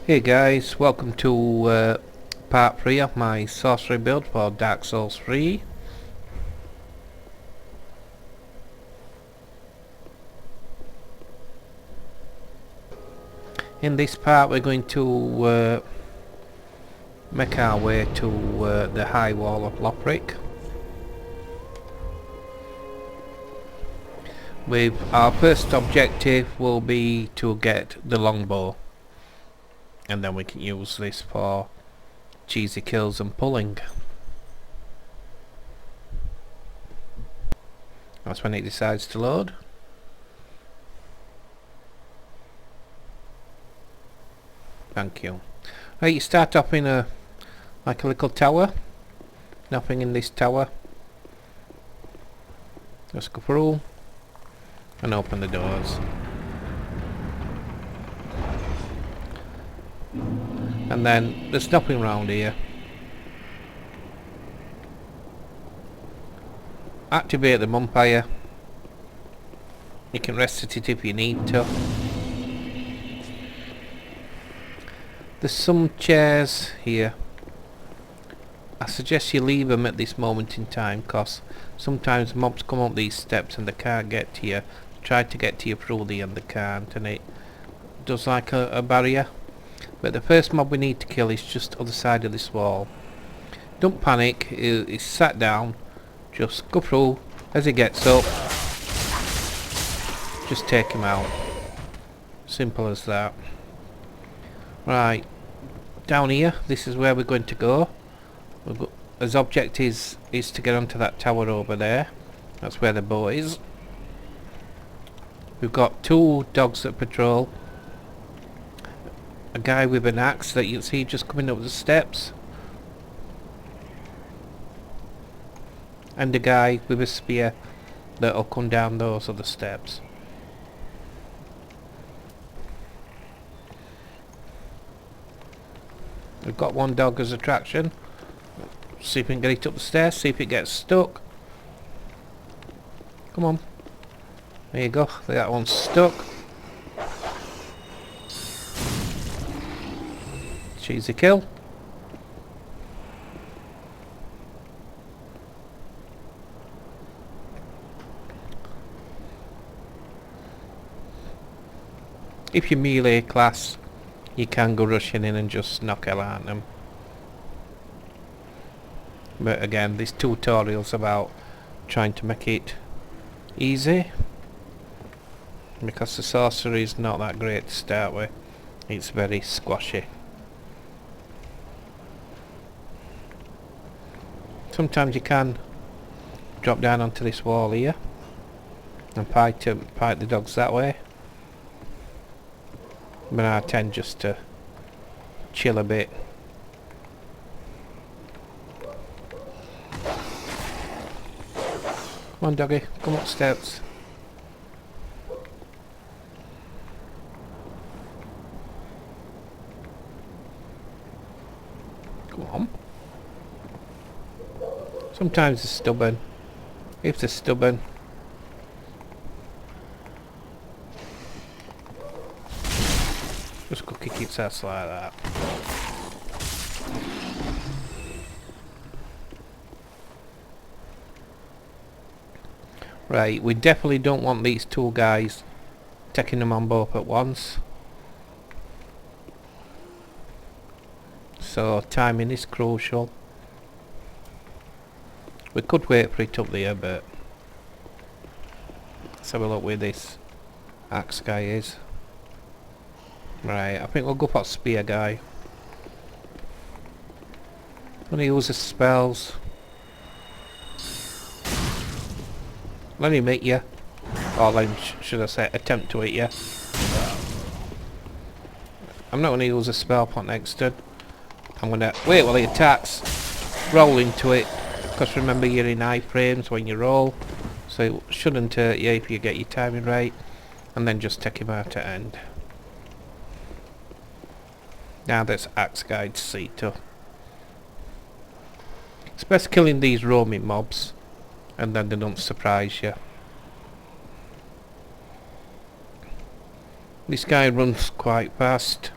Hey guys, welcome to part 3 of my sorcery build for Dark Souls 3. In this part we're going to make our way to the high wall of Lothric. With our first objective will be to get the longbow, and then we can use this for cheesy kills and pulling. That's when it decides to load. Thank you. Right, you start off in a little tower. Nothing in this tower. Just go through and open the doors. And then there's nothing around here. Activate the umpire. You can reset it if you need to. There's some chairs here. I suggest you leave them at this moment in time, because sometimes mobs come up these steps and they can't get to you. Try to get to you through the and they can't, and it does like a barrier. But the first mob we need to kill is just other side of this wall. Don't panic, he's sat down. Just go through. As he gets up, just take him out. Simple as that. Right, down here, this is where we're going to go. His object is to get onto that tower over there. That's where the boat is. We've got two dogs that patrol. A guy with an axe that you can see just coming up the steps. And a guy with a spear that'll come down those other steps. We've got one dog as attraction. See if we can get it up the stairs, see if it gets stuck. Come on. There you go, that one's stuck. Cheesy kill. If you're melee class, you can go rushing in and just knock hell out of them. But again, this tutorial's about trying to make it easy, because the sorcery is not that great to start with. It's very squashy. Sometimes you can drop down onto this wall here and pipe the dogs that way. But I tend just to chill a bit. Come on doggy, come up steps. Come on. Sometimes they're stubborn. If they're stubborn, just go kick its ass like that. Right, we definitely don't want these two guys taking them on both at once. So timing is crucial. We could wait for it up there, but let's have a look where this axe guy is. Right, I think we'll go for spear guy. When he uses spells, let him hit you. Or let him, should I say, attempt to hit you. I'm not going to use a spell pot next turn. I'm going to wait while he attacks, roll into it, because remember you're in iframes when you roll, so it shouldn't hurt you if you get your timing right, and then just take him out at end. Now that's axe guy to see to. It's best killing these roaming mobs, and then they don't surprise you. This guy runs quite fast.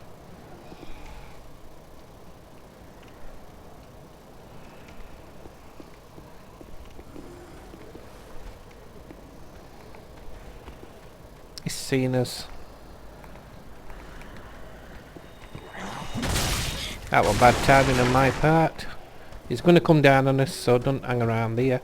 seen us. That was bad timing on my part. He's going to come down on us, so don't hang around here.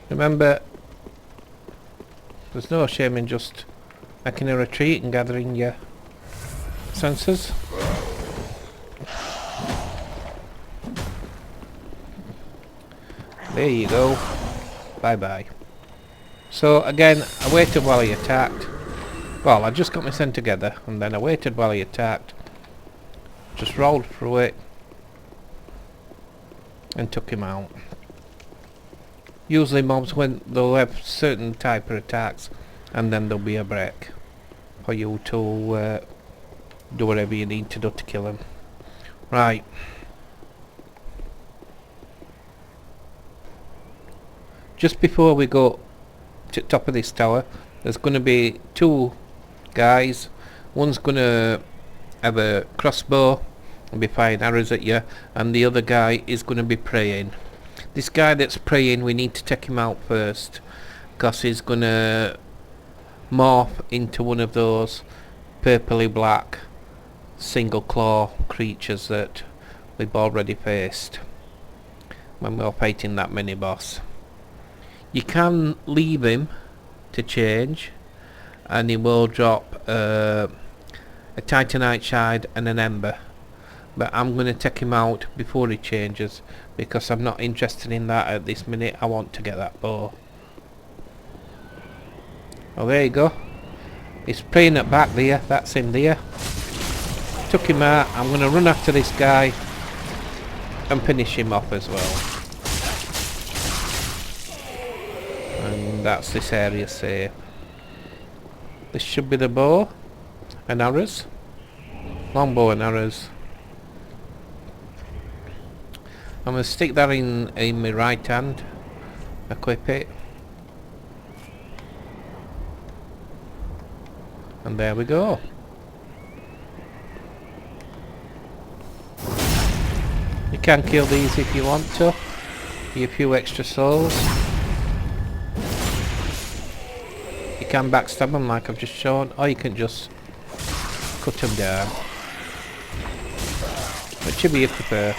Remember, there's no shame in just making a retreat and gathering your senses. There you go. Bye bye. So again, I waited while he attacked. Well, I just got my scent together and then I waited while he attacked. Just rolled through it and took him out. Usually mobs, when they'll have certain type of attacks, and then there'll be a break for you to do whatever you need to do to kill them. Right. Just before we go to the top of this tower, there's going to be two guys. One's going to have a crossbow and be firing arrows at you, and the other guy is going to be praying. This guy that's praying, we need to take him out first, because he's going to morph into one of those purpley black single claw creatures that we've already faced when we were fighting that mini boss. You can leave him to change, and he will drop a titanite shard and an ember. But I'm going to take him out before he changes, because I'm not interested in that at this minute. I want to get that bow. Oh, there you go. He's praying at back there. That's him there. Took him out. I'm going to run after this guy and finish him off as well. And that's this area safe. This should be the bow and arrows. Longbow and arrows. I'm going to stick that in my right hand, equip it, and there we go. You can kill these if you want to, get a few extra souls. You can backstab them like I've just shown, or you can just cut them down, whichever you prefer.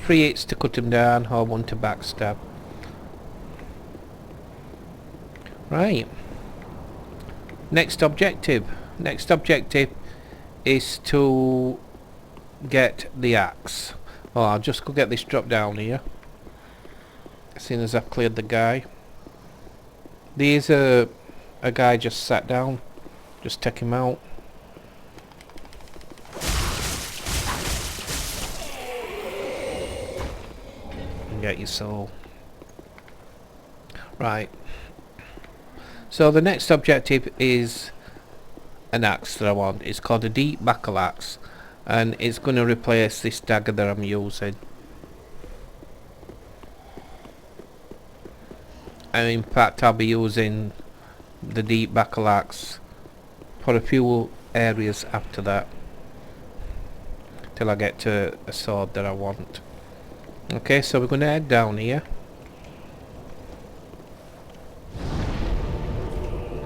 3 hits to cut him down, or 1 to backstab. Right. Next objective. Next objective is to get the axe. Oh, I'll just go get this drop down here, as soon as I've cleared the guy. There's a guy just sat down. Just take him out. Get your soul. Right. So the next objective is an axe that I want. It's called a deep Battleaxe, and it's going to replace this dagger that I'm using. And in fact, I'll be using the deep Battleaxe for a few areas after that, till I get to a sword that I want. Okay, so we're going to head down here.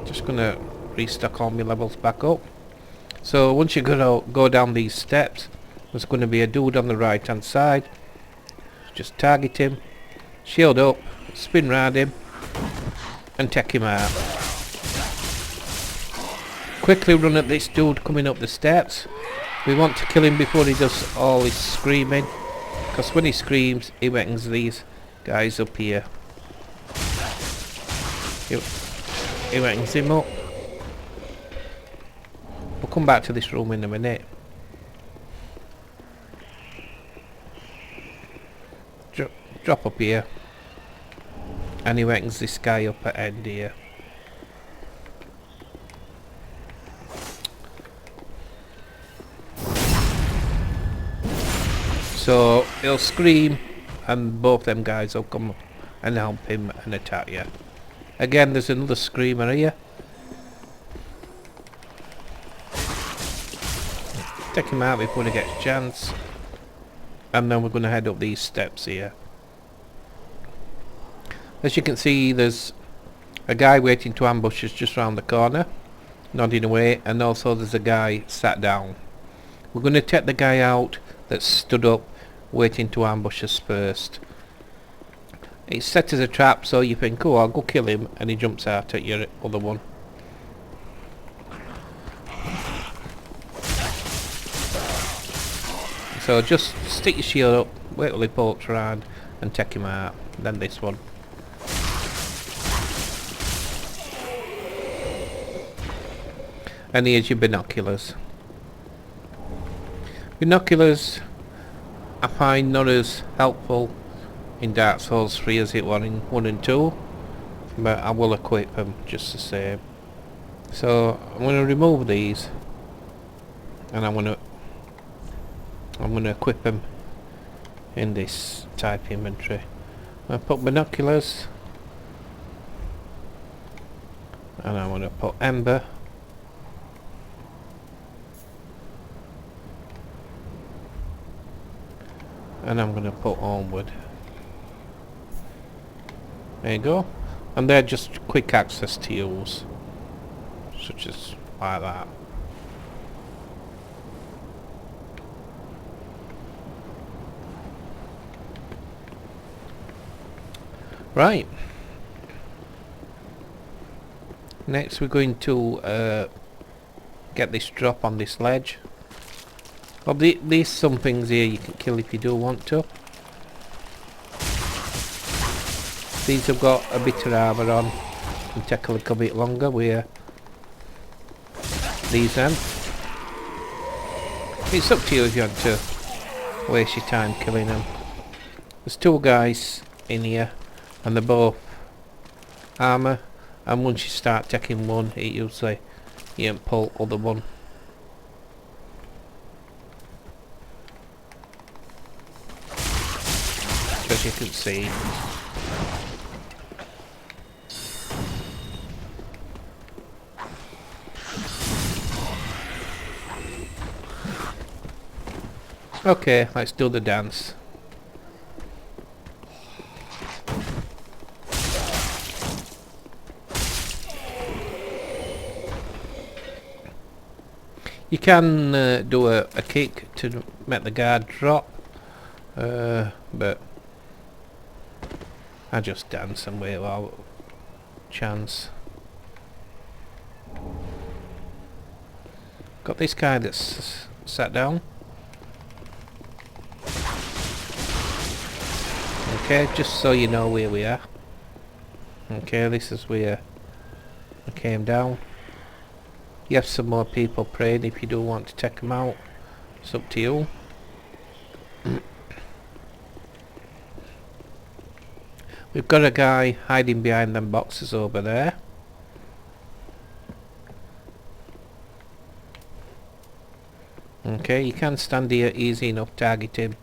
Just going to restock all my levels back up. So once you go down these steps, there's going to be a dude on the right hand side. Just target him, shield up, spin round him, and take him out. Quickly run at this dude coming up the steps. We want to kill him before he does all his screaming, because when he screams, he wakens these guys up here. He wakens him up. We'll come back to this room in a minute. Drop up here. And he wakens this guy up at end here. So he'll scream, and both them guys will come and help him and attack you. Again, there's another screamer here. Take him out before he gets a chance. And then we're going to head up these steps here. As you can see, there's a guy waiting to ambush us just round the corner, nodding away, and also there's a guy sat down. We're going to take the guy out that's stood up, waiting to ambush us first. It's set as a trap, so you think, oh, I'll go kill him, and he jumps out at your other one. So just stick your shield up, wait till he pokes around, and take him out. Then this one. And here's your binoculars. Binoculars I find not as helpful in Dark Souls 3 as it was in 1 and 2, but I will equip them just the same. So I'm going to remove these, and I'm going to equip them in this type inventory. I put binoculars, and I'm going to put ember, and I'm going to put onward. There you go. And they're just quick access to use, such as like that. Right. Next we're going to get this drop on this ledge. Well, these some things here you can kill if you do want to. These have got a bit of armour on and take a little bit longer where these end. It's up to you if you want to waste your time killing them. There's two guys in here and they're both armour, and once you start taking one it usually you can pull other one. As you can see. Okay, let's do the dance. You can do a kick to make the guard drop, but I just dance and wait without chance. Got this guy that's sat down. Okay, just so you know where we are. Okay, this is where I came down. You have some more people praying if you do want to take them out. It's up to you. We've got a guy hiding behind them boxes over there. Okay, you can stand here easy enough, target him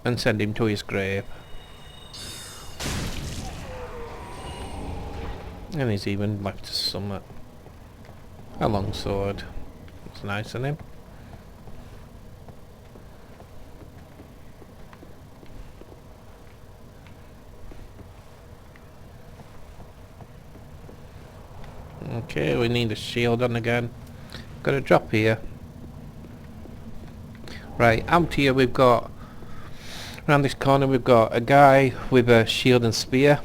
and send him to his grave. And he's even left us some a long sword. It's nice on him. Okay, we need a shield on again. Got a drop here. Right, out here we've got, around this corner we've got a guy with a shield and spear,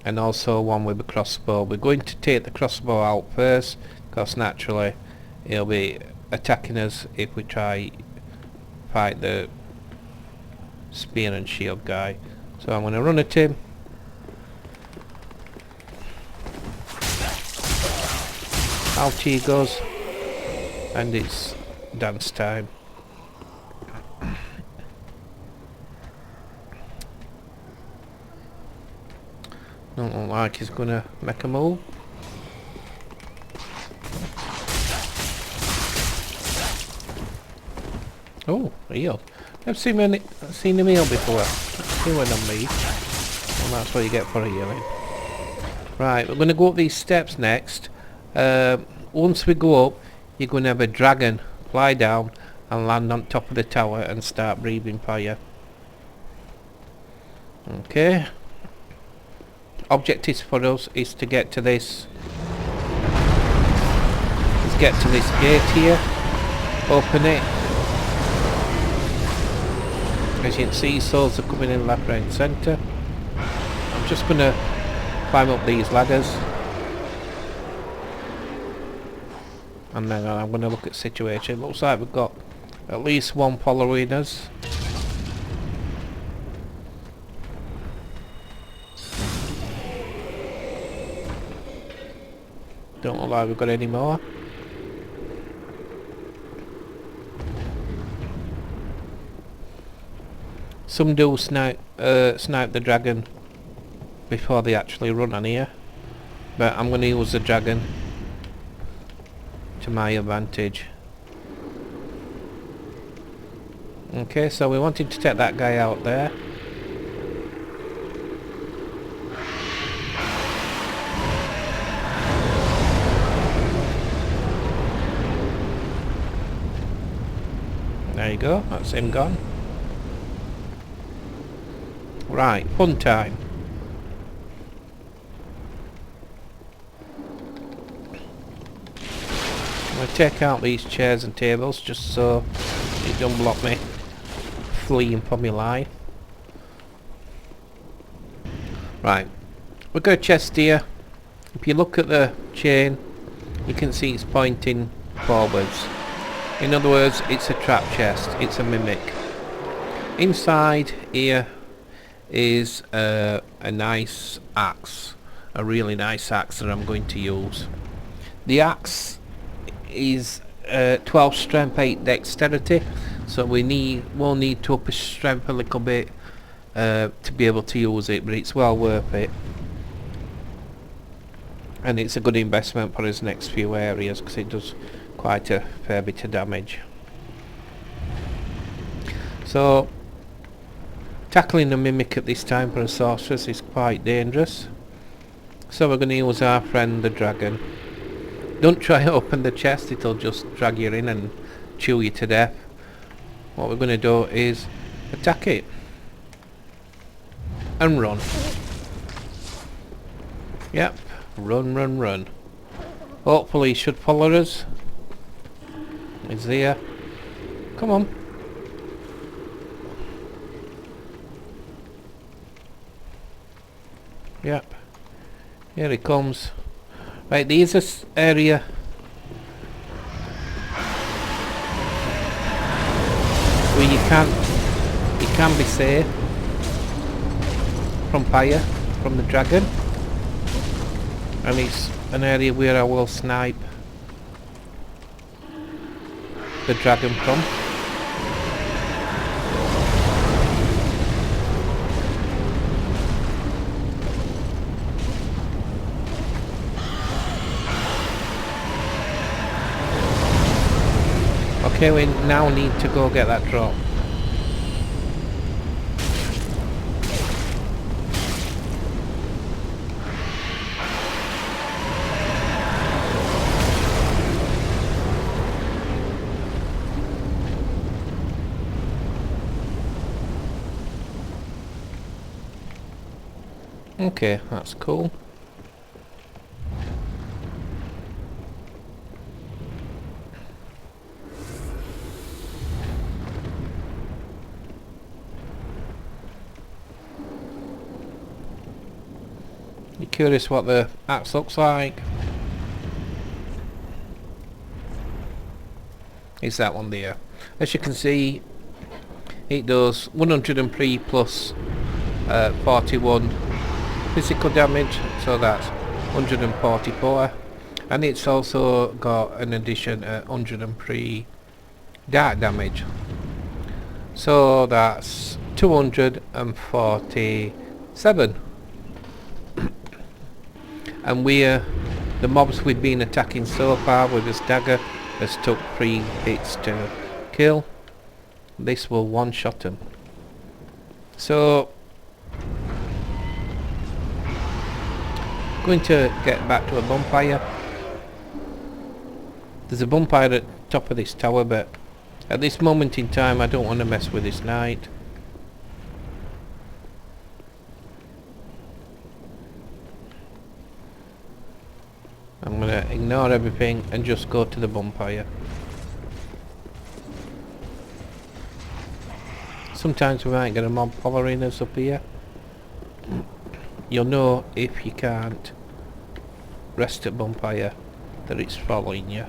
and also one with a crossbow. We're going to take the crossbow out first, because naturally he'll be attacking us if we try fight the spear and shield guy. So I'm going to run at him. Out he goes, and it's dance time. Don't look like he's gonna make a move. Oh, heal. I've seen him heal before. He went on me. Well, that's what you get for healing. Right, we're going to go up these steps next. Once we go up, you're going to have a dragon fly down and land on top of the tower and start breathing fire. Okay. Objectives for us is to get to this. Let's get to this gate here. Open it. As you can see, souls are coming in left, right and centre. I'm just going to climb up these ladders. And then I'm going to look at the situation. Looks like we've got at least one following us. Don't look like we've got any more. Some do snipe the dragon before they actually run on here, but I'm going to use the dragon to my advantage. Okay, so we wanted to take that guy out there. There you go, that's him gone. Right, fun time. I'm going to take out these chairs and tables just so it don't block me fleeing from my life. Right, we've got a chest here. If you look at the chain, you can see it's pointing forwards. In other words, it's a trap chest, it's a mimic. Inside here is a nice axe, a really nice axe that I'm going to use. The axe is 12 strength, 8 dexterity, so we'll need to up his strength a little bit to be able to use it, but it's well worth it. And it's a good investment for his next few areas because it does quite a fair bit of damage. So tackling a mimic at this time for a sorceress is quite dangerous. So we're going to use our friend the dragon. Don't try to open the chest, it'll just drag you in and chew you to death. What we're going to do is attack it. And run. Yep, run, run, run. Hopefully he should follow us. He's here. Come on. Yep. Here he comes. Right, there's this area where you can be safe from fire from the dragon, and it's an area where I will snipe the dragon from. Okay, we now need to go get that drop. Okay, that's cool. You're curious what the axe looks like? It's that one there. As you can see, it does 103 plus 41 physical damage, so that's 144, and it's also got an addition 103 dark damage, so that's 247. And the mobs we've been attacking so far with this dagger has took 3 hits to kill. This will one-shot them. So Going to get back to a bonfire. There's a bonfire at the top of this tower, but at this moment in time I don't want to mess with this knight. I'm going to ignore everything and just go to the bonfire. Sometimes we might get a mob following us up here. You'll know if you can't rest at bonfire that it's following you.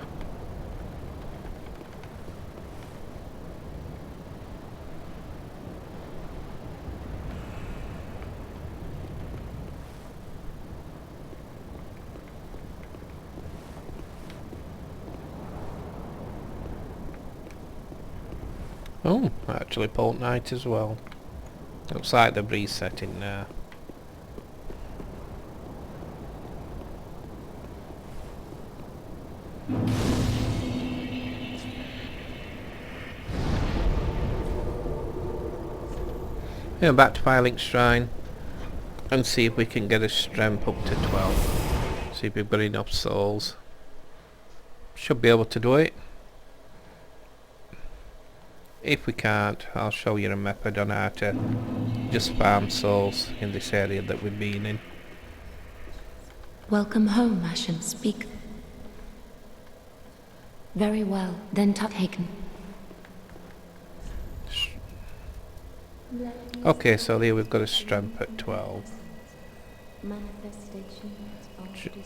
Oh, actually Port Night as well. Looks like they're resetting now. Yeah, back to Battleaxe Shrine and see if we can get a strength up to 12. See if we've got enough souls. Should be able to do it. If we can't, I'll show you a method on how to just farm souls in this area that we've been in. Welcome home, Ashen. Speak. Very well, then taken. Okay, so there we've got a strength at 12.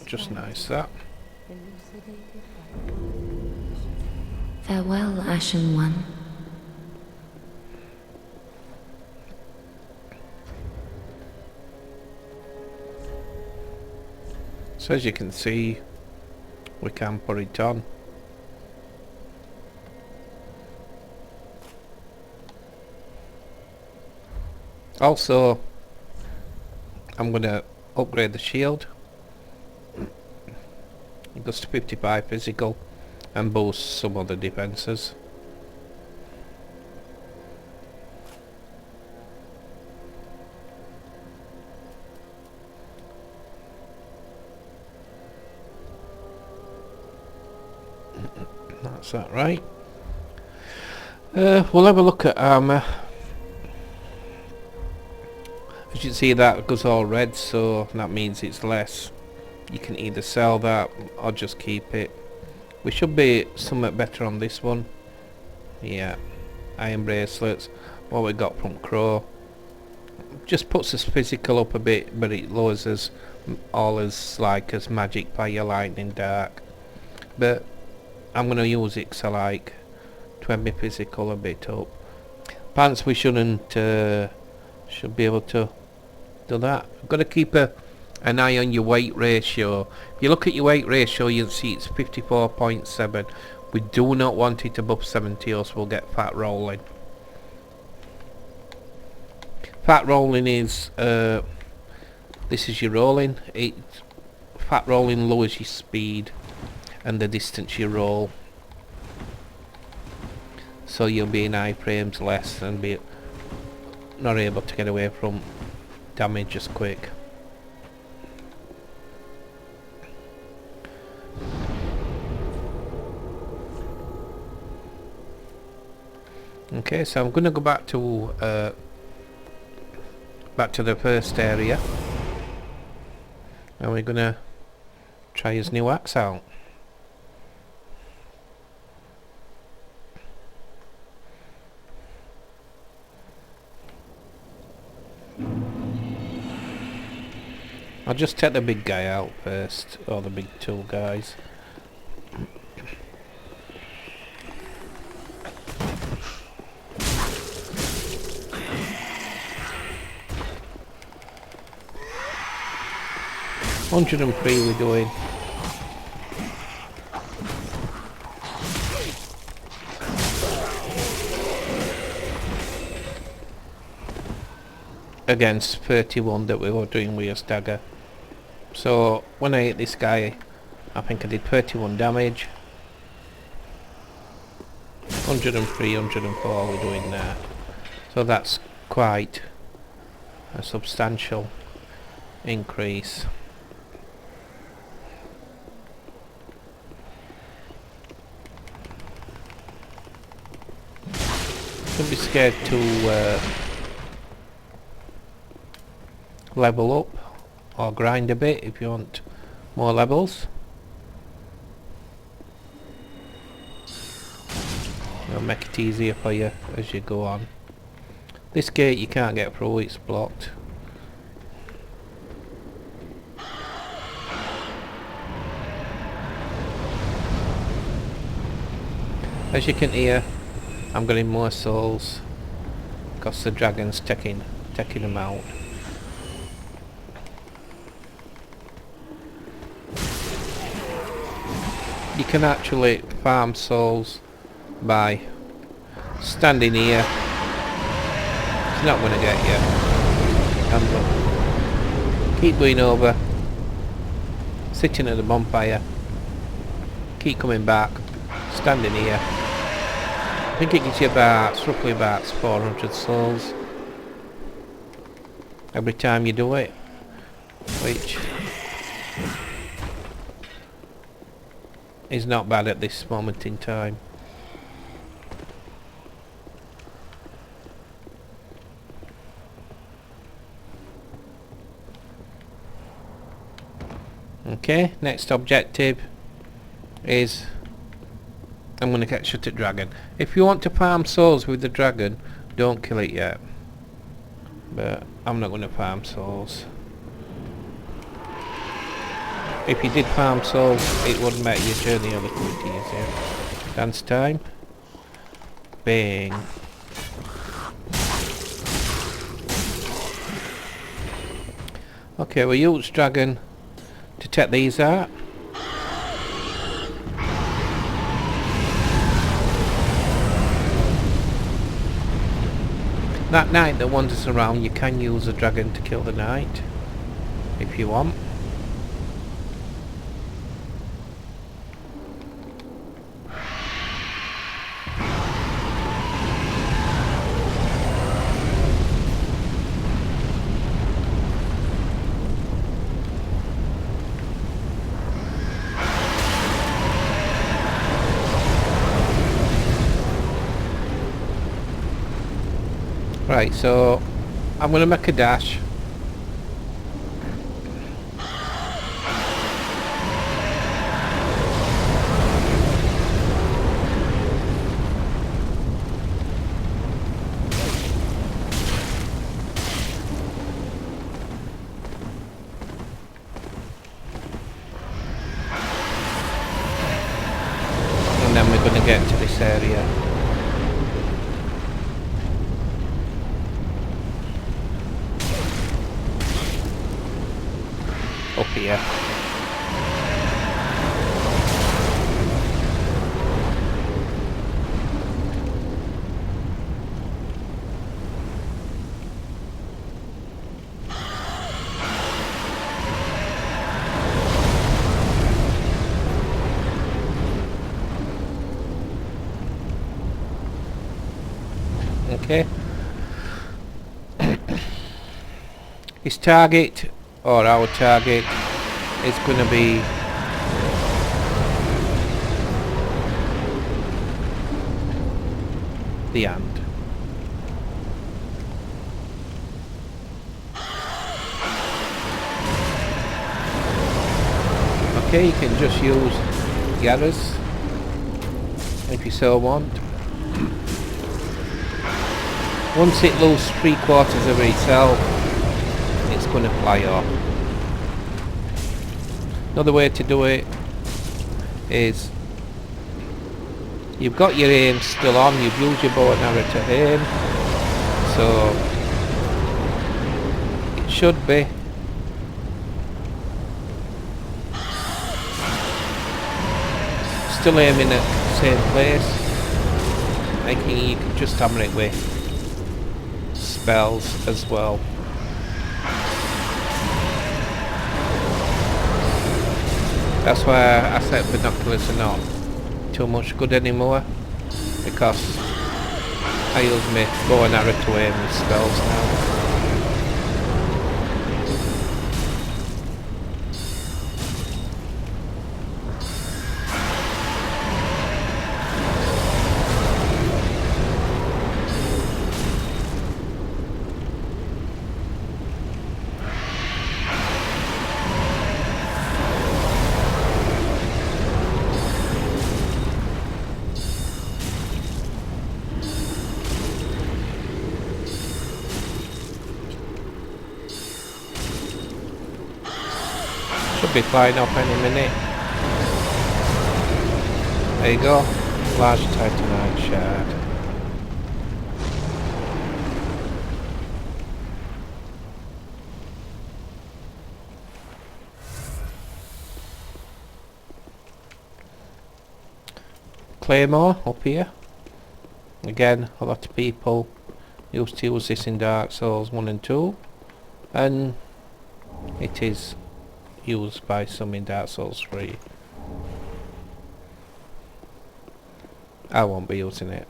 Just nice that. Farewell, Ashen One. So as you can see, we can put it on. Also, I'm going to upgrade the shield. It goes to 55 physical and boosts some other defences. That's that right. We'll have a look at armour. As you can see, that goes all red, so that means it's less. You can either sell that or just keep it. We should be somewhat better on this one. Yeah, iron bracelets, what we got from Crow. Just puts us physical up a bit, but it lowers us all as like as magic, fire, lightning, dark. But I'm going to use it so like 20 physical a bit up. Pants we shouldn't should be able to do that. You've got to keep an eye on your weight ratio. If you look at your weight ratio, you'll see it's 54.7. We do not want it above 70 or else we'll get fat rolling. Fat rolling is this is your rolling. Fat rolling lowers your speed and the distance you roll, so you'll be in iframes less and be not able to get away from damage as quick. Okay, so I'm going to go back to the first area, and we're going to try his new axe out. I'll just take the big guy out first, or the big two guys. $103 we're doing. Against 31 that we were doing with a stagger. So when I hit this guy, I think I did 31 damage. 103, 104 we're doing that. So that's quite a substantial increase. Don't be scared to level up or grind a bit if you want more levels. It'll make it easier for you as you go on. This gate you can't get through, it's blocked. As you can hear, I'm getting more souls because the dragon's taking them out. You can actually farm souls by standing here. It's not going to get you. And look, keep going over, sitting at the bonfire, keep coming back, standing here. I think it gives you roughly about 400 souls every time you do it, which is not bad at this moment in time. Okay, next objective is I'm going to catch the dragon. If you want to farm souls with the dragon, don't kill it yet. But I'm not going to farm souls. If you did farm souls, it would make your journey a little bit easier. Dance time. Bang. Okay, we'll use dragon to take these out. That knight that wanders around, you can use a dragon to kill the knight if you want. Right, so I'm going to make a dash. And then we're going to get to this area. Up here. Okay. His target, or our target, is going to be the hand. Okay, you can just use gathers if you so want. Once it loses 3/4 of itself, it's going to fly off. Another way to do it is you've got your aim still on, you've used your bow and arrow to aim, so it should be still aiming at the same place, making you can just hammer it with spells as well. That's why I said binoculars are not too much good anymore, because I use my bow and arrow to aim with spells now. Should be flying up any minute. There you go. Large titanite shard. Claymore up here. Again, a lot of people used to use this in Dark Souls 1 and 2, and it is used by some in Dark Souls 3. I won't be using it.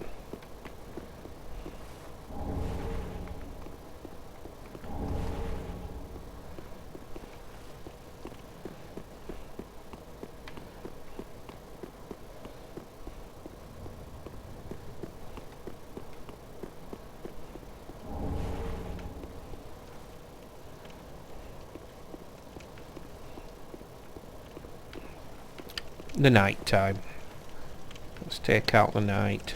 The night time. Let's take out the night.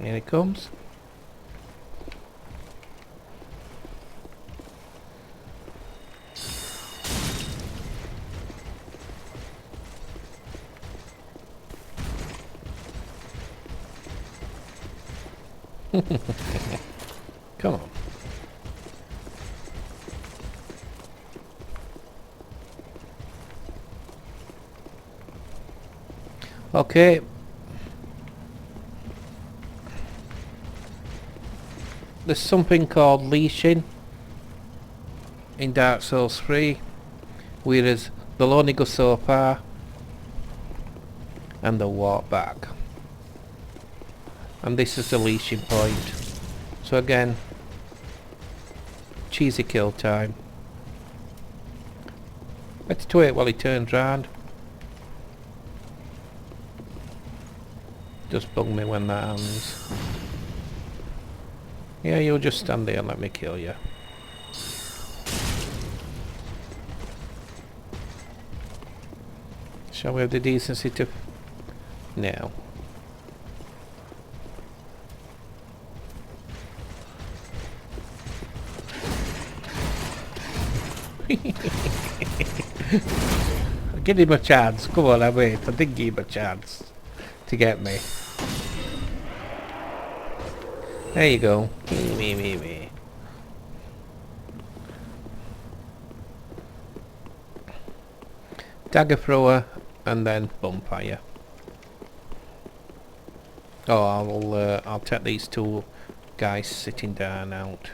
Here it comes. Come on. Okay. There's something called leashing in Dark Souls 3, whereas they'll only go so far and they'll walk back. And this is the leashing point. So again, cheesy kill time. Let's wait while he turns round. Just bug me when that happens. Yeah, you'll just stand there and let me kill you. Shall we have the decency to... No. Give him a chance. Come on, I wait. I did give him a chance to get me. There you go. Me. Dagger thrower and then bonfire. Oh, I'll take these two guys sitting down out.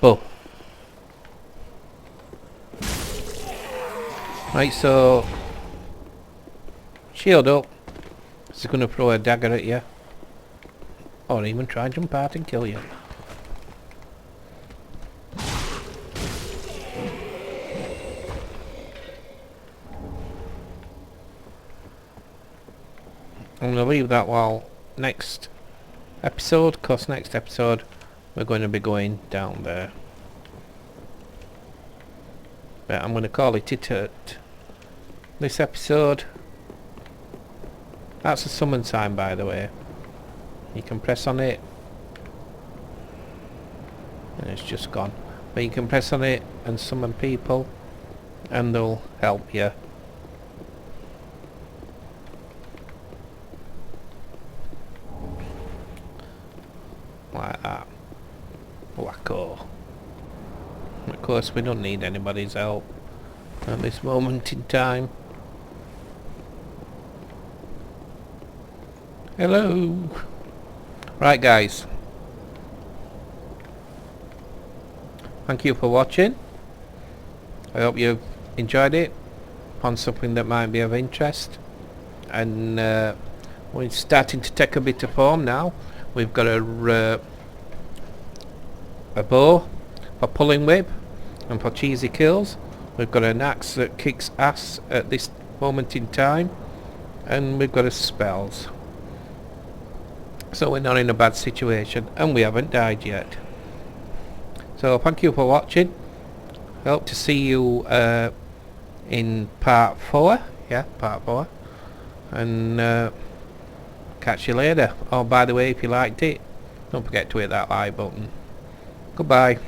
Oh. Right, so shield up. He's going to throw a dagger at you, or even try and jump out and kill you. I'm going to leave that while next episode, cause next episode we're going to be going down there. But I'm going to call it this episode. That's a summon sign, by the way. You can press on it and it's just gone. But you can press on it and summon people and they'll help you. Like that. Wacko. Of course we don't need anybody's help at this moment in time. Hello. Right guys, thank you for watching. I hope you've enjoyed it, found something that might be of interest, and we're starting to take a bit of form now. We've got a a bow for pulling whip and for cheesy kills. We've got an axe that kicks ass at this moment in time, and we've got a spells. So we're not in a bad situation, and we haven't died yet. So thank you for watching. I hope to see you in part 4. Yeah, part 4. And catch you later. Oh, by the way, if you liked it, don't forget to hit that like button. Goodbye.